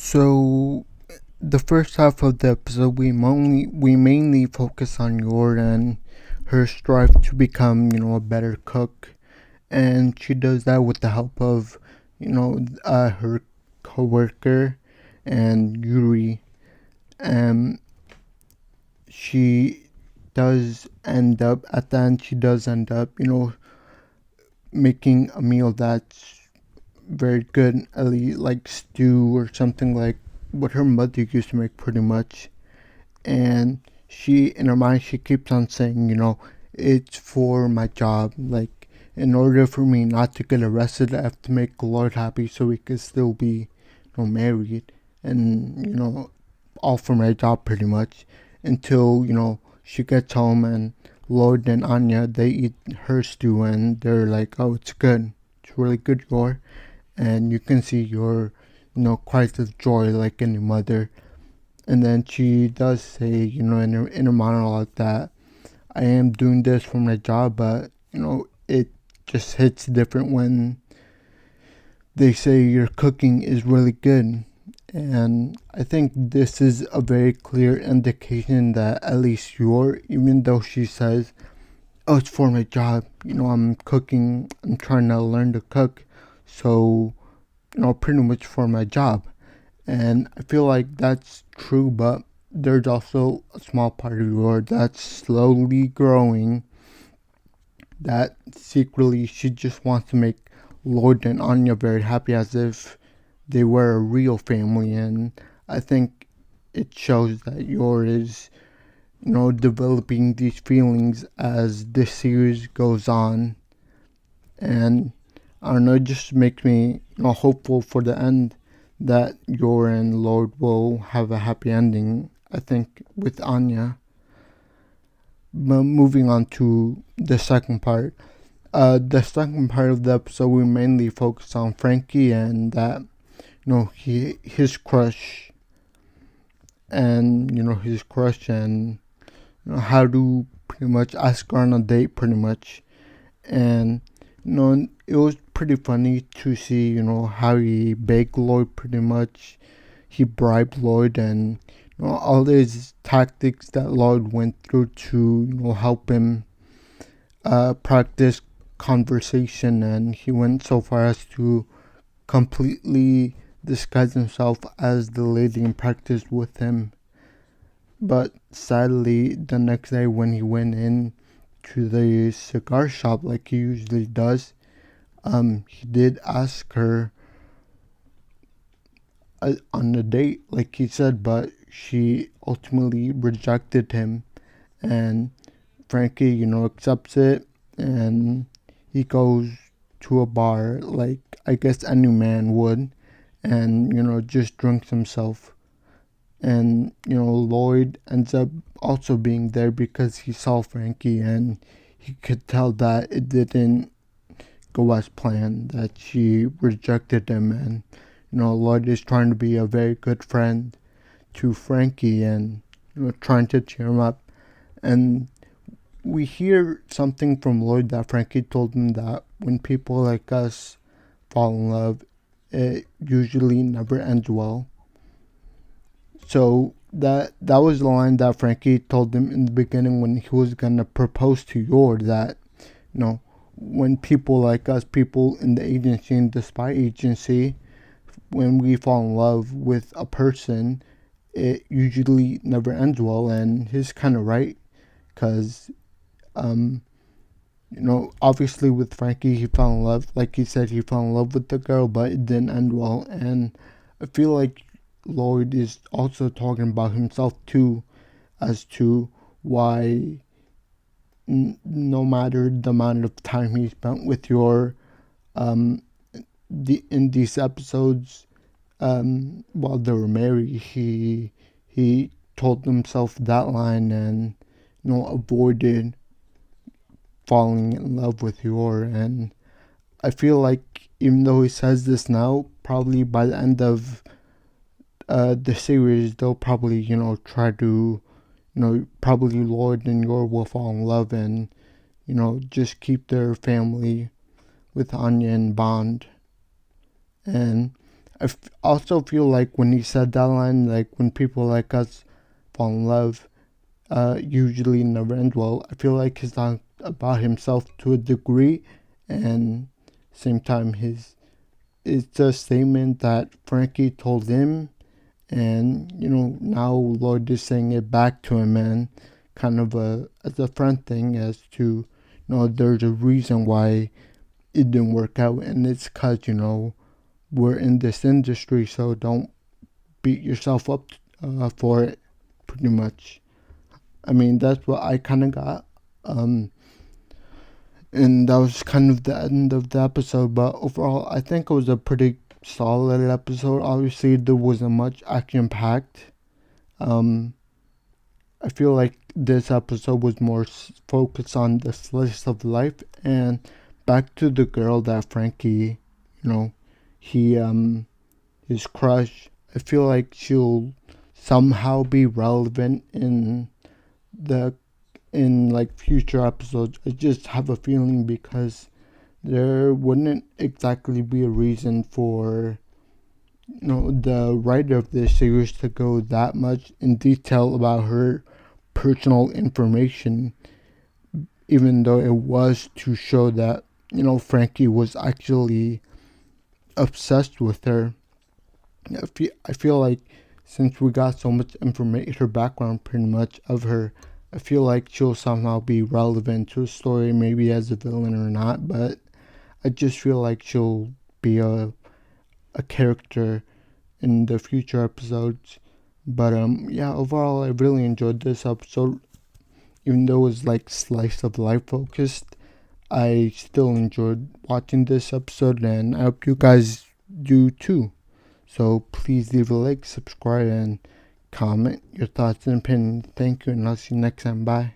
So the first half of the episode, we mainly focus on Yor and her strive to become, a better cook, and she does that with the help of, her coworker and Yuri. And she does end up at the end. She does end up, making a meal that's very good, like stew or something like what her mother used to make, pretty much. And she, in her mind, she keeps on saying, it's for my job. Like, in order for me not to get arrested, I have to make Lord happy so we can still be, married. And, all for my job, pretty much. Until, she gets home and Lord and Anya, they eat her stew and they're like, oh, it's good. It's really good, Yor. And you can see your, cries of joy like any mother. And then she does say, in her monologue that I am doing this for my job, but, it just hits different when they say your cooking is really good. And I think this is a very clear indication that at least even though she says, oh, it's for my job, I'm cooking, I'm trying to learn to cook. So, pretty much for my job. And I feel like that's true, but there's also a small part of Yor that's slowly growing, that secretly she just wants to make Lloyd and Anya very happy, as if they were a real family. And I think it shows that Yor is, developing these feelings as this series goes on. And I don't know, it just makes me, hopeful for the end, that Yor and Lord will have a happy ending, I think, with Anya. But moving on to the second part. The second part of the episode, we mainly focus on Frankie and that, his crush, and, and, how to pretty much ask her on a date, pretty much. And, it was pretty funny to see, how he begged Lloyd, pretty much. He bribed Lloyd, and all these tactics that Lloyd went through to, help him practice conversation. And he went so far as to completely disguise himself as the lady in practice with him. But sadly, the next day when he went in to the cigar shop like he usually does, he did ask her on a date, like he said, but she ultimately rejected him. And Frankie, accepts it, and he goes to a bar like I guess any man would, and just drinks himself. And Lloyd ends up also being there because he saw Frankie, and he could tell that it didn't go as planned, that she rejected him. And Lloyd is trying to be a very good friend to Frankie, and trying to cheer him up. And we hear something from Lloyd that Frankie told him, that when people like us fall in love, it usually never ends well. So that was the line that Frankie told him in the beginning when he was gonna propose to Yor, that when people like us, people in the agency and the spy agency, when we fall in love with a person, it usually never ends well. And he's kind of right, because obviously with Frankie, he fell in love, like he said, he fell in love with the girl, but it didn't end well. And I feel like Lloyd is also talking about himself too, as to why, no matter the amount of time he spent with Yor, um, in these episodes, while they were married, he told himself that line, and avoided falling in love with Yor. And I feel like even though he says this now, probably by the end of the series, they'll probably try to probably Lloyd and Yor will fall in love, and just keep their family with Anya and bond. And Also feel like when he said that line, like when people like us fall in love, usually never end well. I feel like he's not about himself to a degree, and same time it's a statement that Frankie told him, and now Lloyd is saying it back to him, and kind of as a friend thing, as to there's a reason why it didn't work out, and it's because we're in this industry, so don't beat yourself up for it. Pretty much. I mean, that's what I kind of got. Um, and that was kind of the end of the episode. But overall, I think it was a pretty solid episode. Obviously, there wasn't much action packed. Um, I feel like this episode was more focused on the slice of life, and back to the girl that Frankie, he his crush. I feel like she'll somehow be relevant the in like future episodes. I just have a feeling because there wouldn't exactly be a reason for the writer of this series to go that much in detail about her personal information, even though it was to show that Frankie was actually obsessed with her. I feel like since we got so much information, her background pretty much of her, I feel like she'll somehow be relevant to the story, maybe as a villain or not, but I just feel like she'll be a character in the future episodes. But yeah, overall I really enjoyed this episode. Even though it was like slice of life focused, I still enjoyed watching this episode, and I hope you guys do too. So please leave a like, subscribe, and comment your thoughts and opinions. Thank you, and I'll see you next time. Bye.